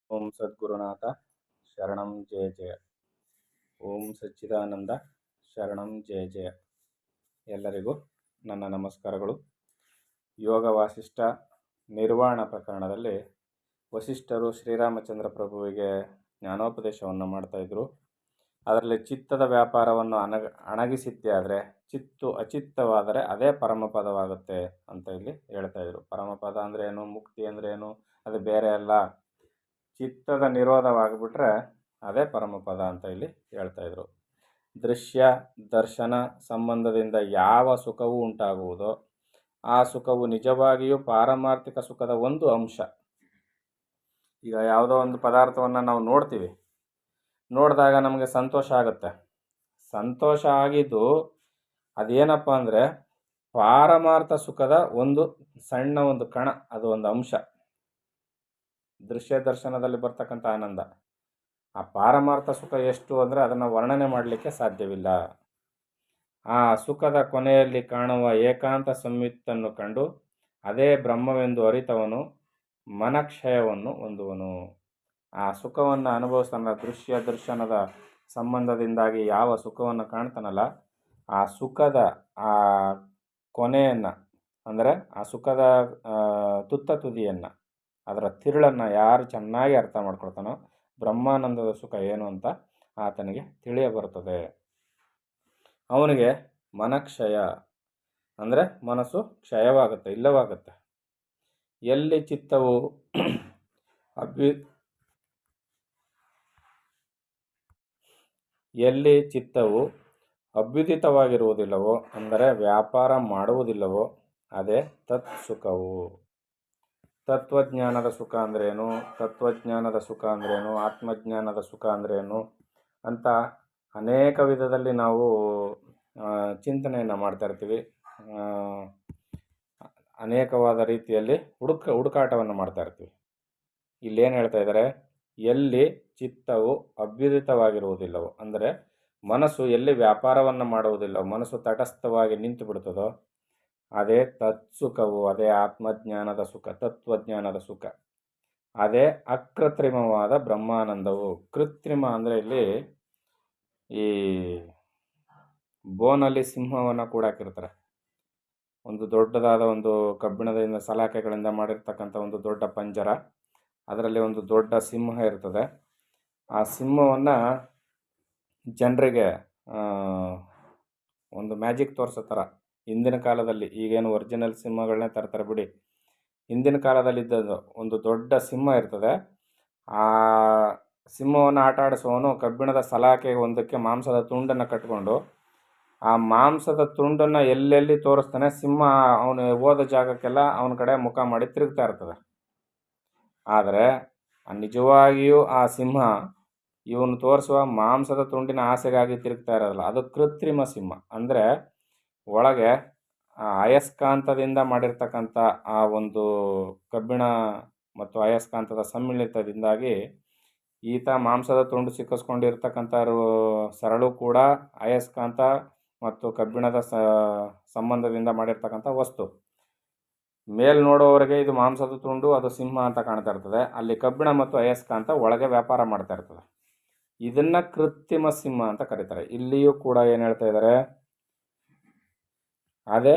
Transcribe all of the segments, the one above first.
ಓಂ ಸದ್ಗುರುನಾಥ ಶರಣಂ ಜಯ ಜಯ. ಓಂ ಸಚ್ಚಿದಾನಂದ ಶರಣಂ ಜಯ ಜಯ. ಎಲ್ಲರಿಗೂ ನನ್ನ ನಮಸ್ಕಾರಗಳು. ಯೋಗ ವಾಸಿಷ್ಠ ನಿರ್ವಾಣ ಪ್ರಕರಣದಲ್ಲಿ ವಸಿಷ್ಠರು ಶ್ರೀರಾಮಚಂದ್ರ ಪ್ರಭುವಿಗೆ ಜ್ಞಾನೋಪದೇಶವನ್ನು ಮಾಡ್ತಾಯಿದ್ರು. ಅದರಲ್ಲಿ ಚಿತ್ತದ ವ್ಯಾಪಾರವನ್ನು ಅಣಗಿಸಿದ್ದೇ ಆದರೆ ಚಿತ್ತು ಅಚಿತ್ತವಾದರೆ ಅದೇ ಪರಮಪದವಾಗುತ್ತೆ ಅಂತ ಇಲ್ಲಿ ಹೇಳ್ತಾಯಿದ್ರು. ಪರಮಪದ ಅಂದರೆ ಏನು, ಮುಕ್ತಿ ಅಂದರೆ ಏನು, ಅದು ಬೇರೆ ಅಲ್ಲ. ಚಿತ್ತದ ನಿರೋಧವಾಗಿಬಿಟ್ರೆ ಅದೇ ಪರಮಪದ ಅಂತ ಇಲ್ಲಿ ಹೇಳ್ತಾಯಿದ್ರು. ದೃಶ್ಯ ದರ್ಶನ ಸಂಬಂಧದಿಂದ ಯಾವ ಸುಖವೂ ಉಂಟಾಗುವುದೋ ಆ ಸುಖವು ನಿಜವಾಗಿಯೂ ಪಾರಮಾರ್ಥಿಕ ಸುಖದ ಒಂದು ಅಂಶ. ಈಗ ಯಾವುದೋ ಒಂದು ಪದಾರ್ಥವನ್ನು ನಾವು ನೋಡ್ತೀವಿ, ನೋಡಿದಾಗ ನಮಗೆ ಸಂತೋಷ ಆಗುತ್ತೆ. ಸಂತೋಷ ಆಗಿದ್ದು ಅದೇನಪ್ಪ ಅಂದರೆ ಪಾರಮಾರ್ಥ ಸುಖದ ಒಂದು ಸಣ್ಣ ಒಂದು ಕಣ, ಅದು ಒಂದು ಅಂಶ. ದೃಶ್ಯ ದರ್ಶನದಲ್ಲಿ ಬರ್ತಕ್ಕಂಥ ಆನಂದ, ಆ ಪಾರಮಾರ್ಥ ಸುಖ ಎಷ್ಟು ಅಂದರೆ ಅದನ್ನು ವರ್ಣನೆ ಮಾಡಲಿಕ್ಕೆ ಸಾಧ್ಯವಿಲ್ಲ. ಆ ಸುಖದ ಕೊನೆಯಲ್ಲಿ ಕಾಣುವ ಏಕಾಂತ ಸಂಯುಕ್ತನ್ನು ಕಂಡು ಅದೇ ಬ್ರಹ್ಮವೆಂದು ಅರಿತವನು ಮನಕ್ಷಯವನ್ನು ಹೊಂದುವನು. ಆ ಸುಖವನ್ನು ಅನುಭವಿಸ್ತಾನಲ್ಲ, ದೃಶ್ಯ ದರ್ಶನದ ಸಂಬಂಧದಿಂದಾಗಿ ಯಾವ ಸುಖವನ್ನು ಕಾಣ್ತಾನಲ್ಲ, ಆ ಸುಖದ ಆ ಕೊನೆಯನ್ನು ಅಂದರೆ ಆ ಸುಖದ ತುತ್ತ ತುದಿಯನ್ನು, ಅದರ ತಿರುಳನ್ನು ಯಾರು ಚೆನ್ನಾಗಿ ಅರ್ಥ ಮಾಡ್ಕೊಳ್ತಾನೋ ಬ್ರಹ್ಮಾನಂದದ ಸುಖ ಏನು ಅಂತ ಆತನಿಗೆ ತಿಳಿಯ ಬರುತ್ತದೆ. ಅವನಿಗೆ ಮನಕ್ಷಯ ಅಂದರೆ ಮನಸ್ಸು ಕ್ಷಯವಾಗುತ್ತೆ, ಇಲ್ಲವಾಗುತ್ತೆ. ಎಲ್ಲಿ ಚಿತ್ತವು ಅಭ್ಯುದಿತವಾಗಿರುವುದಿಲ್ಲವೋ ಅಂದರೆ ವ್ಯಾಪಾರ ಮಾಡುವುದಿಲ್ಲವೋ ಅದೇ ತತ್ ಸುಖವು. ತತ್ವಜ್ಞಾನದ ಸುಖ ಅಂದ್ರೇನು, ತತ್ವಜ್ಞಾನದ ಸುಖ ಅಂದ್ರೇನು, ಆತ್ಮಜ್ಞಾನದ ಸುಖ ಅಂದ್ರೇನು ಅಂತ ಅನೇಕ ವಿಧದಲ್ಲಿ ನಾವು ಚಿಂತನೆಯನ್ನು ಮಾಡ್ತಾ ಇರ್ತೀವಿ. ಅನೇಕವಾದ ರೀತಿಯಲ್ಲಿ ಹುಡುಕಾಟವನ್ನು ಮಾಡ್ತಾ ಇರ್ತೀವಿ. ಇಲ್ಲೇನು ಹೇಳ್ತಾ ಇದ್ದಾರೆ, ಎಲ್ಲಿ ಚಿತ್ತವು ಅಭ್ಯುದಿತವಾಗಿರುವುದಿಲ್ಲವೋ ಅಂದರೆ ಮನಸ್ಸು ಎಲ್ಲಿ ವ್ಯಾಪಾರವನ್ನು ಮಾಡುವುದಿಲ್ಲವೋ, ಮನಸ್ಸು ತಟಸ್ಥವಾಗಿ ನಿಂತು ಬಿಡ್ತದೋ ಅದೇ ತತ್ಸುಖವು, ಅದೇ ಆತ್ಮಜ್ಞಾನದ ಸುಖ, ತತ್ವಜ್ಞಾನದ ಸುಖ. ಅದೇ ಅಕೃತ್ರಿಮವಾದ ಬ್ರಹ್ಮಾನಂದವು. ಕೃತ್ರಿಮ ಅಂದರೆ ಇಲ್ಲಿ ಈ ಬೋನಲ್ಲಿ ಸಿಂಹವನ್ನು ಕೂಡ ಹಾಕಿರ್ತಾರೆ. ಒಂದು ದೊಡ್ಡದಾದ ಒಂದು ಕಬ್ಬಿಣದಿಂದ ಸಲಾಕೆಗಳಿಂದ ಮಾಡಿರ್ತಕ್ಕಂಥ ಒಂದು ದೊಡ್ಡ ಪಂಜರ, ಅದರಲ್ಲಿ ಒಂದು ದೊಡ್ಡ ಸಿಂಹ ಇರ್ತದೆ. ಆ ಸಿಂಹವನ್ನು ಜನರಿಗೆ ಒಂದು ಮ್ಯಾಜಿಕ್ ತೋರಿಸೋ ಥರ, ಹಿಂದಿನ ಕಾಲದಲ್ಲಿ, ಈಗೇನು ಒರಿಜಿನಲ್ ಸಿಂಹಗಳನ್ನೇ ತರ್ತಾರೆ ಬಿಡಿ, ಹಿಂದಿನ ಕಾಲದಲ್ಲಿ ಇದ್ದದ್ದು ಒಂದು ದೊಡ್ಡ ಸಿಂಹ ಇರ್ತದೆ. ಆ ಸಿಂಹವನ್ನು ಆಟ ಆಡಿಸುವವನು ಕಬ್ಬಿಣದ ಸಲಾಕೆ ಒಂದಕ್ಕೆ ಮಾಂಸದ ತುಂಡನ್ನು ಕಟ್ಕೊಂಡು ಆ ಮಾಂಸದ ತುಂಡನ್ನು ಎಲ್ಲೆಲ್ಲಿ ತೋರಿಸ್ತಾನೆ, ಸಿಂಹ ಅವನು ಹೋದ ಜಾಗಕ್ಕೆಲ್ಲ ಅವನ ಕಡೆ ಮುಖ ಮಾಡಿ ತಿರುಗ್ತಾ ಇರ್ತದೆ. ಆದರೆ ನಿಜವಾಗಿಯೂ ಆ ಸಿಂಹ ಇವನು ತೋರಿಸುವ ಮಾಂಸದ ತುಂಡಿನ ಆಸೆಗಾಗಿ ತಿರುಗ್ತಾ ಇರೋದಿಲ್ಲ, ಅದು ಕೃತ್ರಿಮ ಸಿಂಹ. ಅಂದರೆ ಒಳಗೆ ಅಯಸ್ಕಾಂತದಿಂದ ಮಾಡಿರ್ತಕ್ಕಂಥ ಆ ಒಂದು ಕಬ್ಬಿಣ ಮತ್ತು ಅಯಸ್ಕಾಂತದ ಸಮ್ಮಿಳಿತದಿಂದಾಗಿ ಈತ ಮಾಂಸದ ತುಂಡು ಸಿಕ್ಕಿಸ್ಕೊಂಡಿರ್ತಕ್ಕಂಥ ಸರಳು ಕೂಡ ಅಯಸ್ಕಾಂತ ಮತ್ತು ಕಬ್ಬಿಣದ ಸಂಬಂಧದಿಂದ ಮಾಡಿರ್ತಕ್ಕಂಥ ವಸ್ತು. ಮೇಲ್ ನೋಡೋವರೆಗೆ ಇದು ಮಾಂಸದ ತುಂಡು, ಅದು ಸಿಂಹ ಅಂತ ಕಾಣ್ತಾ ಇರ್ತದೆ. ಅಲ್ಲಿ ಕಬ್ಬಿಣ ಮತ್ತು ಅಯಸ್ಕಾಂತ ಒಳಗೆ ವ್ಯಾಪಾರ ಮಾಡ್ತಾ ಇರ್ತದೆ. ಇದನ್ನು ಕೃತ್ರಿಮ ಸಿಂಹ ಅಂತ ಕರೀತಾರೆ. ಇಲ್ಲಿಯೂ ಕೂಡ ಏನು ಹೇಳ್ತಾ ಇದ್ದಾರೆ, ಅದೇ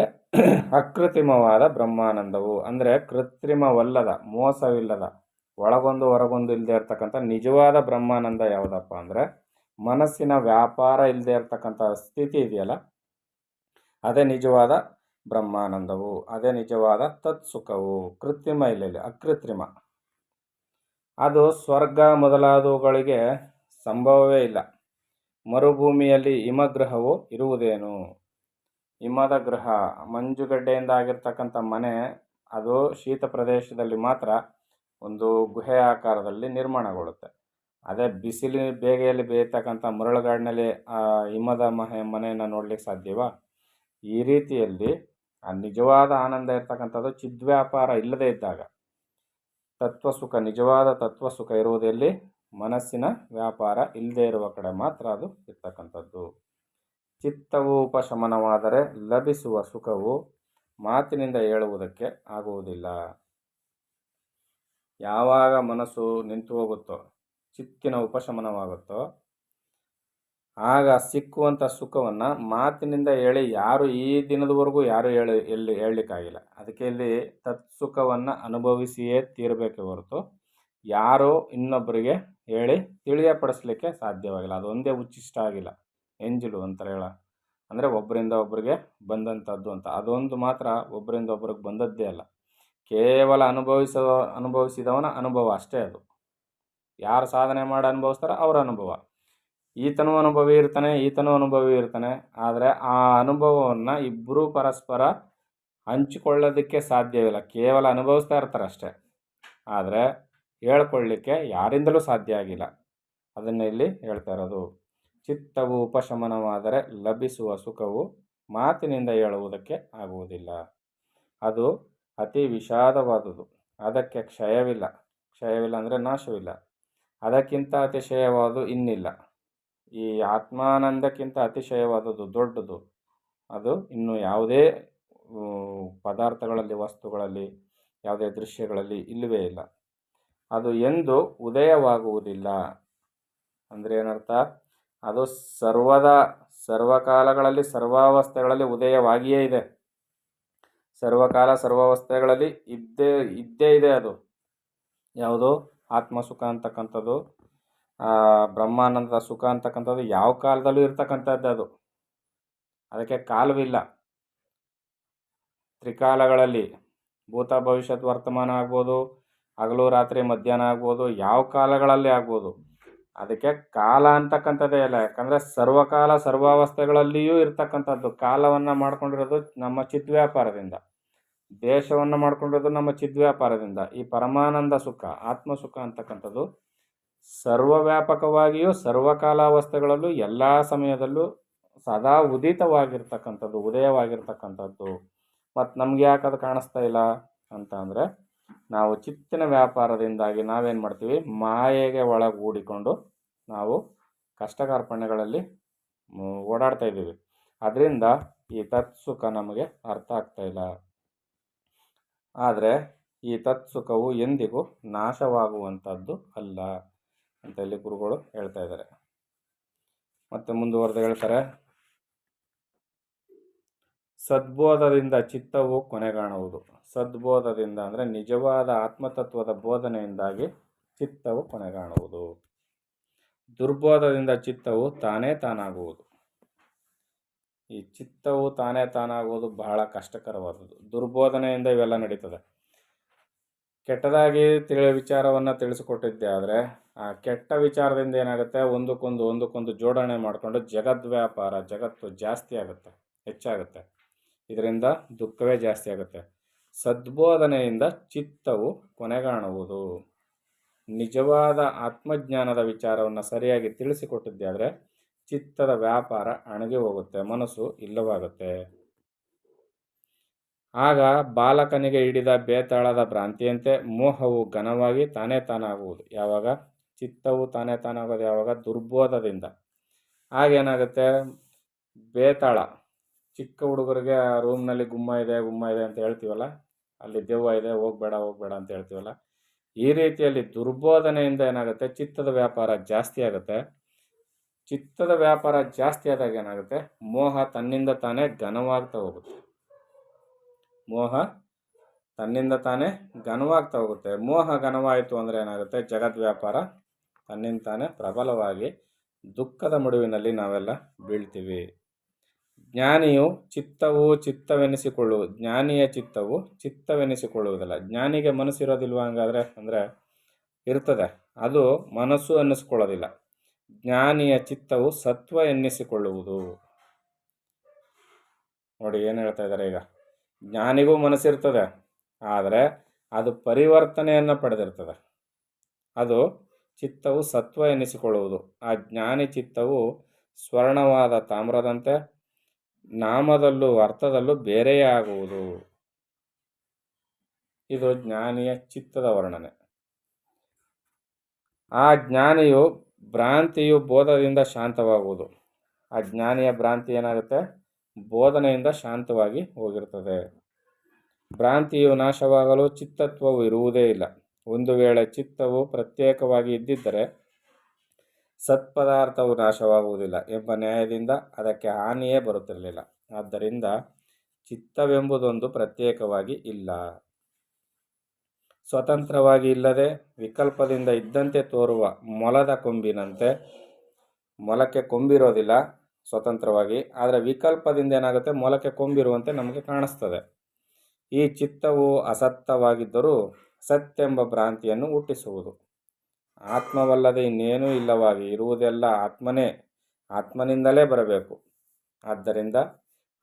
ಅಕೃತ್ರಿಮವಾದ ಬ್ರಹ್ಮಾನಂದವು. ಅಂದರೆ ಕೃತ್ರಿಮವಲ್ಲದ, ಮೋಸವಿಲ್ಲದ, ಒಳಗೊಂದು ಹೊರಗೊಂದು ಇಲ್ಲದೆ ಇರ್ತಕ್ಕಂಥ ನಿಜವಾದ ಬ್ರಹ್ಮಾನಂದ ಯಾವುದಪ್ಪ ಅಂದರೆ ಮನಸ್ಸಿನ ವ್ಯಾಪಾರ ಇಲ್ಲದೆ ಇರ್ತಕ್ಕಂಥ ಸ್ಥಿತಿ ಇದೆಯಲ್ಲ, ಅದೇ ನಿಜವಾದ ಬ್ರಹ್ಮಾನಂದವು, ಅದೇ ನಿಜವಾದ ತತ್ಸುಖವು. ಕೃತ್ರಿಮ ಇಲ್ಲ, ಅಕೃತ್ರಿಮ. ಅದು ಸ್ವರ್ಗ ಮೊದಲಾದವುಗಳಿಗೆ ಸಂಭವವೇ ಇಲ್ಲ. ಮರುಭೂಮಿಯಲ್ಲಿ ಹಿಮಗ್ರಹವು ಇರುವುದೇನು? ಹಿಮದ ಗ್ರಹ, ಮಂಜುಗಡ್ಡೆಯಿಂದ ಆಗಿರ್ತಕ್ಕಂಥ ಮನೆ, ಅದು ಶೀತ ಪ್ರದೇಶದಲ್ಲಿ ಮಾತ್ರ ಒಂದು ಗುಹೆ ಆಕಾರದಲ್ಲಿ ನಿರ್ಮಾಣಗೊಳ್ಳುತ್ತೆ. ಅದೇ ಬೇಗೆಯಲ್ಲಿ ಬೇಯತಕ್ಕಂಥ ಮರಳುಗಾಡಿನಲ್ಲಿ ಆ ಹಿಮದ ಮನೆಯನ್ನು ನೋಡ್ಲಿಕ್ಕೆ ಸಾಧ್ಯವಾ? ಈ ರೀತಿಯಲ್ಲಿ ಆ ನಿಜವಾದ ಆನಂದ ಇರ್ತಕ್ಕಂಥದ್ದು ಚಿದ್ವ್ಯಾಪಾರ ಇಲ್ಲದೇ ಇದ್ದಾಗ, ತತ್ವಸುಖ, ನಿಜವಾದ ತತ್ವಸುಖ ಇರುವುದೆಲ್ಲಿ? ಮನಸ್ಸಿನ ವ್ಯಾಪಾರ ಇಲ್ಲದೇ ಇರುವ ಕಡೆ ಮಾತ್ರ ಅದು ಇರ್ತಕ್ಕಂಥದ್ದು. ಚಿತ್ತವು ಉಪಶಮನವಾದರೆ ಲಭಿಸುವ ಸುಖವು ಮಾತಿನಿಂದ ಹೇಳುವುದಕ್ಕೆ ಆಗುವುದಿಲ್ಲ. ಯಾವಾಗ ಮನಸ್ಸು ನಿಂತು ಹೋಗುತ್ತೋ, ಚಿತ್ತಿನ ಉಪಶಮನವಾಗುತ್ತೋ, ಆಗ ಸಿಕ್ಕುವಂಥ ಸುಖವನ್ನು ಮಾತಿನಿಂದ ಹೇಳಿ ಯಾರು ಈ ದಿನದವರೆಗೂ ಯಾರು ಹೇಳಲಿಕ್ಕಾಗಿಲ್ಲ. ಅದಕ್ಕೆ ಇಲ್ಲಿ ತತ್ಸುಖವನ್ನು ಅನುಭವಿಸಿಯೇ ತೀರಬೇಕೆ ಹೊರತು ಯಾರೋ ಇನ್ನೊಬ್ಬರಿಗೆ ಹೇಳಿ ತಿಳಿಯಪಡಿಸ್ಲಿಕ್ಕೆ ಸಾಧ್ಯವಾಗಿಲ್ಲ. ಅದೊಂದೇ ಉಚ್ಚಿಷ್ಟ ಆಗಿಲ್ಲ, ಎಂಜಲು ಅಂತಾರೆ ಅಂದರೆ ಒಬ್ಬರಿಂದ ಒಬ್ಬರಿಗೆ ಬಂದಂಥದ್ದು ಅಂತ. ಅದೊಂದು ಮಾತ್ರ ಒಬ್ಬರಿಂದ ಒಬ್ಬರಿಗೆ ಬಂದದ್ದೇ ಅಲ್ಲ, ಕೇವಲ ಅನುಭವಿಸಿದವನ ಅನುಭವ ಅಷ್ಟೇ ಅದು. ಯಾರು ಸಾಧನೆ ಮಾಡಿ ಅನುಭವಿಸ್ತಾರೋ ಅವರ ಅನುಭವ. ಈತನೂ ಅನುಭವಿ ಇರ್ತಾನೆ, ಈತನೂ ಅನುಭವಿ ಇರ್ತಾನೆ. ಆದರೆ ಆ ಅನುಭವವನ್ನು ಇಬ್ಬರೂ ಪರಸ್ಪರ ಹಂಚಿಕೊಳ್ಳೋದಕ್ಕೆ ಸಾಧ್ಯವಿಲ್ಲ. ಕೇವಲ ಅನುಭವಿಸ್ತಾ ಇರ್ತಾರೆ ಅಷ್ಟೇ, ಆದರೆ ಹೇಳ್ಕೊಳ್ಳಿಕ್ಕೆ ಯಾರಿಂದಲೂ ಸಾಧ್ಯ ಆಗಿಲ್ಲ. ಅದನ್ನು ಇಲ್ಲಿ ಹೇಳ್ತಾ ಇರೋದು. ಚಿತ್ತವು ಉಪಶಮನವಾದರೆ ಲಭಿಸುವ ಸುಖವು ಮಾತಿನಿಂದ ಹೇಳುವುದಕ್ಕೆ ಆಗುವುದಿಲ್ಲ. ಅದು ಅತಿ ವಿಷಾದವಾದುದು. ಅದಕ್ಕೆ ಕ್ಷಯವಿಲ್ಲ ಅಂದರೆ ನಾಶವಿಲ್ಲ. ಅದಕ್ಕಿಂತ ಅತಿಶಯವಾದುದು ಇನ್ನಿಲ್ಲ. ಈ ಆತ್ಮಾನಂದಕ್ಕಿಂತ ಅತಿಶಯವಾದುದು ದೊಡ್ಡದು. ಅದು ಇನ್ನು ಯಾವುದೇ ಪದಾರ್ಥಗಳಲ್ಲಿ, ವಸ್ತುಗಳಲ್ಲಿ, ಯಾವುದೇ ದೃಶ್ಯಗಳಲ್ಲಿ ಇಲ್ಲವೇ ಇಲ್ಲ. ಅದು ಎಂದು ಉದಯವಾಗುವುದಿಲ್ಲ. ಅಂದರೆ ಏನರ್ಥ? ಅದು ಸರ್ವಕಾಲಗಳಲ್ಲಿ ಸರ್ವಾವಸ್ಥೆಗಳಲ್ಲಿ ಉದಯವಾಗಿಯೇ ಇದೆ. ಸರ್ವಕಾಲ ಸರ್ವಾವಸ್ಥೆಗಳಲ್ಲಿ ಇದ್ದೇ ಇದೆ. ಅದು ಯಾವುದು? ಆತ್ಮಸುಖ ಅಂತಕ್ಕಂಥದ್ದು, ಬ್ರಹ್ಮಾನಂದದ ಸುಖ ಅಂತಕ್ಕಂಥದ್ದು ಯಾವ ಕಾಲದಲ್ಲೂ ಇರ್ತಕ್ಕಂಥದ್ದು. ಅದು ಅದಕ್ಕೆ ಕಾಲವಿಲ್ಲ. ತ್ರಿಕಾಲಗಳಲ್ಲಿ ಭೂತ ಭವಿಷ್ಯತ್ ವರ್ತಮಾನ ಆಗ್ಬೋದು, ಹಗಲು ರಾತ್ರಿ ಮಧ್ಯಾಹ್ನ ಆಗ್ಬೋದು, ಯಾವ ಕಾಲಗಳಲ್ಲಿ ಆಗ್ಬೋದು. ಅದಕ್ಕೆ ಕಾಲ ಅಂತಕ್ಕಂಥದ್ದೇ ಇಲ್ಲ. ಯಾಕಂದರೆ ಸರ್ವಕಾಲ ಸರ್ವಾವಸ್ಥೆಗಳಲ್ಲಿಯೂ ಇರ್ತಕ್ಕಂಥದ್ದು. ಕಾಲವನ್ನು ಮಾಡ್ಕೊಂಡಿರೋದು ನಮ್ಮ ಚಿದ್ವ್ಯಾಪಾರದಿಂದ, ದೇಶವನ್ನು ಮಾಡ್ಕೊಂಡಿರೋದು ನಮ್ಮ ಚಿದ್ವ್ಯಾಪಾರದಿಂದ. ಈ ಪರಮಾನಂದ ಸುಖ, ಆತ್ಮಸುಖ ಅಂತಕ್ಕಂಥದ್ದು ಸರ್ವವ್ಯಾಪಕವಾಗಿಯೂ ಸರ್ವಕಾಲಾವಸ್ಥೆಗಳಲ್ಲೂ ಎಲ್ಲ ಸಮಯದಲ್ಲೂ ಸದಾ ಉದಿತವಾಗಿರ್ತಕ್ಕಂಥದ್ದು, ಉದಯವಾಗಿರ್ತಕ್ಕಂಥದ್ದು. ಮತ್ತು ನಮ್ಗೆ ಯಾಕೆ ಅದು ಕಾಣಿಸ್ತಾ ಇಲ್ಲ ಅಂತ ಅಂದರೆ, ನಾವು ಚಿತ್ತಿನ ವ್ಯಾಪಾರದಿಂದಾಗಿ ನಾವೇನು ಮಾಡ್ತೀವಿ? ಮಾಯೆಗೆ ಒಳಗೂಡಿಕೊಂಡು ನಾವು ಕಷ್ಟ ಕಾರ್ಪಣ್ಯಗಳಲ್ಲಿ ಓಡಾಡ್ತಾ ಇದ್ದೀವಿ. ಅದರಿಂದ ಈ ತತ್ಸುಖ ನಮಗೆ ಅರ್ಥ ಆಗ್ತಾ ಇಲ್ಲ. ಆದರೆ ಈ ತತ್ಸುಖವು ಎಂದಿಗೂ ನಾಶವಾಗುವಂಥದ್ದು ಅಲ್ಲ ಅಂತ ಇಲ್ಲಿ ಗುರುಗಳು ಹೇಳ್ತಾ ಇದ್ದಾರೆ. ಮತ್ತೆ ಮುಂದುವರೆದು ಹೇಳ್ತಾರೆ, ಸದ್ಬೋಧದಿಂದ ಚಿತ್ತವು ಕೊನೆಗಾಣುವುದು. ಸದ್ಬೋಧದಿಂದ ಅಂದರೆ ನಿಜವಾದ ಆತ್ಮತತ್ವದ ಬೋಧನೆಯಿಂದಾಗಿ ಚಿತ್ತವು ಕೊನೆಗಾಣುವುದು. ದುರ್ಬೋಧದಿಂದ ಚಿತ್ತವು ತಾನೇ ತಾನಾಗುವುದು. ಈ ಚಿತ್ತವು ತಾನೇ ತಾನಾಗುವುದು ಬಹಳ ಕಷ್ಟಕರವಾದದ್ದು. ದುರ್ಬೋಧನೆಯಿಂದ ಇವೆಲ್ಲ ನಡೀತದೆ. ಕೆಟ್ಟದಾಗಿ ವಿಚಾರವನ್ನು ತಿಳಿಸಿಕೊಟ್ಟಿದ್ದೆ ಆದರೆ ಆ ಕೆಟ್ಟ ವಿಚಾರದಿಂದ ಏನಾಗುತ್ತೆ? ಒಂದಕ್ಕೊಂದು ಜೋಡಣೆ ಮಾಡಿಕೊಂಡು ಜಗತ್ತು ಜಾಸ್ತಿ ಆಗುತ್ತೆ, ಹೆಚ್ಚಾಗುತ್ತೆ. ಇದರಿಂದ ದುಃಖವೇ ಜಾಸ್ತಿ ಆಗುತ್ತೆ. ಸದ್ಬೋಧನೆಯಿಂದ ಚಿತ್ತವು ಕೊನೆಗಾಣುವುದು. ನಿಜವಾದ ಆತ್ಮಜ್ಞಾನದ ವಿಚಾರವನ್ನು ಸರಿಯಾಗಿ ತಿಳಿಸಿಕೊಟ್ಟಿದ್ದೆ ಆದರೆ ಚಿತ್ತದ ವ್ಯಾಪಾರ ಅಣಗಿ ಹೋಗುತ್ತೆ, ಮನಸ್ಸು ಇಲ್ಲವಾಗುತ್ತೆ. ಆಗ ಬಾಲಕನಿಗೆ ಹಿಡಿದ ಬೇತಾಳದ ಭ್ರಾಂತಿಯಂತೆ ಮೋಹವು ಘನವಾಗಿ ತಾನೇ ತಾನಾಗುವುದು. ಯಾವಾಗ? ಚಿತ್ತವು ತಾನೇ ತಾನಾಗೋದು ಯಾವಾಗ? ದುರ್ಬೋಧದಿಂದ. ಆಗೇನಾಗುತ್ತೆ? ಬೇತಾಳ, ಚಿಕ್ಕ ಹುಡುಗರಿಗೆ ಆ ರೂಮ್ನಲ್ಲಿ ಗುಮ್ಮ ಇದೆ ಅಂತ ಹೇಳ್ತೀವಲ್ಲ, ಅಲ್ಲಿ ದೆವ್ವ ಇದೆ, ಹೋಗ್ಬೇಡ ಅಂತ ಹೇಳ್ತೀವಲ್ಲ, ಈ ರೀತಿಯಲ್ಲಿ ದುರ್ಬೋಧನೆಯಿಂದ ಏನಾಗುತ್ತೆ? ಚಿತ್ತದ ವ್ಯಾಪಾರ ಜಾಸ್ತಿ ಆಗುತ್ತೆ. ಚಿತ್ತದ ವ್ಯಾಪಾರ ಜಾಸ್ತಿ ಆದಾಗ ಏನಾಗುತ್ತೆ? ಮೋಹ ತನ್ನಿಂದ ತಾನೇ ಘನವಾಗ್ತಾ ಹೋಗುತ್ತೆ. ಮೋಹ ತನ್ನಿಂದ ತಾನೇ ಘನವಾಗ್ತಾ ಹೋಗುತ್ತೆ. ಮೋಹ ಘನವಾಯಿತು ಅಂದರೆ ಏನಾಗುತ್ತೆ? ಜಗದ್ವ್ಯಾಪಾರ ತನ್ನಿಂದ ತಾನೇ ಪ್ರಬಲವಾಗಿ ದುಃಖದ ಮುಡುವಿನಲ್ಲಿ ನಾವೆಲ್ಲ ಬೀಳ್ತೀವಿ. ಜ್ಞಾನಿಯ ಚಿತ್ತವು ಚಿತ್ತವೆನಿಸಿಕೊಳ್ಳುವುದಿಲ್ಲ. ಜ್ಞಾನಿಗೆ ಮನಸ್ಸಿರೋದಿಲ್ವ ಹಂಗಾದ್ರೆ? ಅಂದರೆ ಇರ್ತದೆ, ಅದು ಮನಸ್ಸು ಅನ್ನಿಸ್ಕೊಳ್ಳೋದಿಲ್ಲ. ಜ್ಞಾನಿಯ ಚಿತ್ತವು ಸತ್ವ ಎನ್ನಿಸಿಕೊಳ್ಳುವುದು. ನೋಡಿ ಏನು ಹೇಳ್ತಾ ಇದ್ದಾರೆ ಈಗ. ಜ್ಞಾನಿಗೂ ಮನಸ್ಸಿರ್ತದೆ, ಆದರೆ ಅದು ಪರಿವರ್ತನೆಯನ್ನು ಪಡೆದಿರ್ತದೆ. ಅದು ಚಿತ್ತವು ಸತ್ವ ಎನ್ನಿಸಿಕೊಳ್ಳುವುದು. ಆ ಜ್ಞಾನಿ ಚಿತ್ತವು ಸ್ವರ್ಣವಾದ ತಾಮ್ರದಂತೆ ನಾಮದಲ್ಲೂ ಅರ್ಥದಲ್ಲೂ ಬೇರೆಯೇ ಆಗುವುದು. ಇದು ಜ್ಞಾನಿಯ ಚಿತ್ತದ ವರ್ಣನೆ. ಆ ಜ್ಞಾನಿಯು ಭ್ರಾಂತಿಯು ಬೋಧದಿಂದ ಶಾಂತವಾಗುವುದು. ಆ ಜ್ಞಾನಿಯ ಭ್ರಾಂತಿ ಏನಾಗುತ್ತೆ? ಬೋಧನೆಯಿಂದ ಶಾಂತವಾಗಿ ಹೋಗಿರ್ತದೆ. ಭ್ರಾಂತಿಯು ನಾಶವಾಗಲು ಚಿತ್ತತ್ವವು ಇರುವುದೇ ಇಲ್ಲ. ಒಂದು ವೇಳೆ ಚಿತ್ತವು ಪ್ರತ್ಯೇಕವಾಗಿ ಇದ್ದಿದ್ದರೆ ಸತ್ಪದಾರ್ಥವು ನಾಶವಾಗುವುದಿಲ್ಲ ಎಂಬ ನ್ಯಾಯದಿಂದ ಅದಕ್ಕೆ ಹಾನಿಯೇ ಬರುತ್ತಿರಲಿಲ್ಲ. ಆದ್ದರಿಂದ ಚಿತ್ತವೆಂಬುದೊಂದು ಪ್ರತ್ಯೇಕವಾಗಿ ಇಲ್ಲ. ಸ್ವತಂತ್ರವಾಗಿ ಇಲ್ಲದೆ ವಿಕಲ್ಪದಿಂದ ಇದ್ದಂತೆ ತೋರುವ ಮೊಲದ ಕೊಂಬಿನಂತೆ. ಮೊಲಕ್ಕೆ ಕೊಂಬಿರೋದಿಲ್ಲ ಸ್ವತಂತ್ರವಾಗಿ, ಆದರೆ ವಿಕಲ್ಪದಿಂದ ಏನಾಗುತ್ತೆ, ಮೊಲಕ್ಕೆ ಕೊಂಬಿರುವಂತೆ ನಮಗೆ ಕಾಣಿಸ್ತದೆ. ಈ ಚಿತ್ತವು ಅಸತ್ತವಾಗಿದ್ದರೂ ಸತ್ಯೆಂಬ ಭ್ರಾಂತಿಯನ್ನು ಹುಟ್ಟಿಸುವುದು. ಆತ್ಮವಲ್ಲದೆ ಇನ್ನೇನೂ ಇಲ್ಲವಾಗಿ ಇರುವುದೆಲ್ಲ ಆತ್ಮನೇ, ಆತ್ಮನಿಂದಲೇ ಬರಬೇಕು. ಆದ್ದರಿಂದ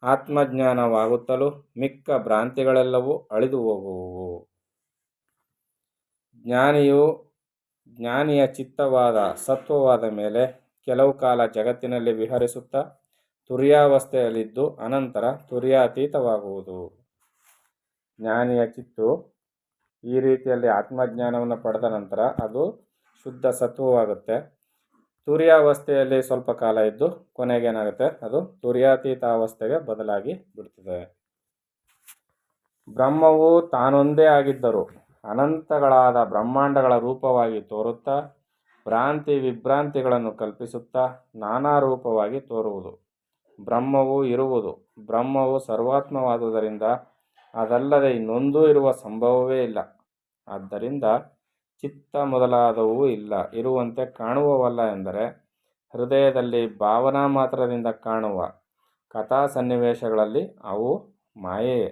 ಆತ್ಮಜ್ಞಾನವಾಗುತ್ತಲೂ ಮಿಕ್ಕ ಭ್ರಾಂತಿಗಳೆಲ್ಲವೂ ಅಳಿದು ಹೋಗುವುವು. ಜ್ಞಾನಿಯ ಚಿತ್ತವಾದ ಸತ್ವವಾದ ಮೇಲೆ ಕೆಲವು ಕಾಲ ಜಗತ್ತಿನಲ್ಲಿ ವಿಹರಿಸುತ್ತಾ ತುರ್ಯಾವಸ್ಥೆಯಲ್ಲಿದ್ದು ಅನಂತರ ತುರ್ಯಾತೀತವಾಗುವುದು. ಜ್ಞಾನಿಯ ಚಿತ್ತು ಈ ರೀತಿಯಲ್ಲಿ ಆತ್ಮಜ್ಞಾನವನ್ನು ಪಡೆದ ನಂತರ ಅದು ಶುದ್ಧ ಸತ್ವವಾಗುತ್ತೆ. ತುರ್ಯಾವಸ್ಥೆಯಲ್ಲಿ ಸ್ವಲ್ಪ ಕಾಲ ಇದ್ದು ಕೊನೆಗೇನಾಗುತ್ತೆ, ಅದು ತುರ್ಯಾತೀತ ಅವಸ್ಥೆಗೆ ಬದಲಾಗಿ ಬಿಡ್ತದೆ. ಬ್ರಹ್ಮವು ತಾನೊಂದೇ ಆಗಿದ್ದರೂ ಅನಂತಗಳಾದ ಬ್ರಹ್ಮಾಂಡಗಳ ರೂಪವಾಗಿ ತೋರುತ್ತಾ ಭ್ರಾಂತಿ ವಿಭ್ರಾಂತಿಗಳನ್ನು ಕಲ್ಪಿಸುತ್ತಾ ನಾನಾ ರೂಪವಾಗಿ ತೋರುವುದು. ಬ್ರಹ್ಮವು ಇರುವುದು. ಬ್ರಹ್ಮವು ಸರ್ವಾತ್ಮವಾದುದರಿಂದ ಅದಲ್ಲದೆ ಇನ್ನೊಂದೂ ಇರುವ ಸಂಭವವೇ ಇಲ್ಲ. ಆದ್ದರಿಂದ ಚಿತ್ತ ಮೊದಲಾದವೂ ಇಲ್ಲ, ಇರುವಂತೆ ಕಾಣುವವಲ್ಲ ಎಂದರೆ ಹೃದಯದಲ್ಲಿ ಭಾವನಾ ಮಾತ್ರದಿಂದ ಕಾಣುವ ಕಥಾ ಸನ್ನಿವೇಶಗಳಲ್ಲಿ ಅವು ಮಾಯೆಯೇ.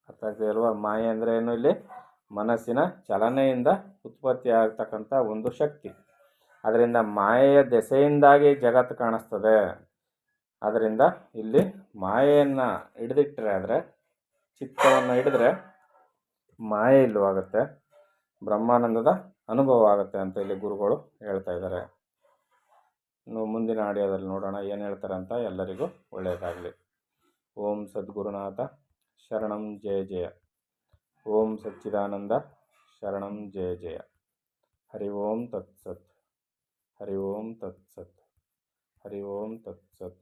ಅರ್ಥ ಆಗ್ತಿದೆಯಲ್ವಾ? ಮಾಯೆ ಅಂದರೆ ಏನು? ಇಲ್ಲಿ ಮನಸ್ಸಿನ ಚಲನೆಯಿಂದ ಉತ್ಪತ್ತಿ ಆಗ್ತಕ್ಕಂಥ ಒಂದು ಶಕ್ತಿ. ಅದರಿಂದ ಮಾಯೆಯ ದೆಸೆಯಿಂದಾಗಿ ಜಗತ್ತು ಕಾಣಿಸ್ತದೆ. ಅದರಿಂದ ಇಲ್ಲಿ ಮಾಯೆಯನ್ನು ಹಿಡಿದಿಟ್ಟರೆ, ಆದರೆ ಚಿತ್ತವನ್ನು ಹಿಡಿದ್ರೆ ಮಾಯೆ ಇಲ್ಲವಾಗುತ್ತೆ, ಬ್ರಹ್ಮಾನಂದದ ಅನುಭವ ಆಗುತ್ತೆ ಅಂತ ಇಲ್ಲಿ ಗುರುಗಳು ಹೇಳ್ತಾ ಇದ್ದಾರೆ. ಇನ್ನು ಮುಂದಿನ ಆಡಿಯೋದಲ್ಲಿ ನೋಡೋಣ ಏನು ಹೇಳ್ತಾರೆ ಅಂತ. ಎಲ್ಲರಿಗೂ ಒಳ್ಳೆಯದಾಗಲಿ. ಓಂ ಸದ್ಗುರುನಾಥ ಶರಣಂ ಜಯ ಜಯ. ಓಂ ಸಚ್ಚಿದಾನಂದ ಶರಣಂ ಜಯ ಜಯ. ಹರಿ ಓಂ ತತ್ಸತ್. ಹರಿ ಓಂ ತತ್ಸತ್. ಹರಿ ಓಂ ತತ್ಸತ್.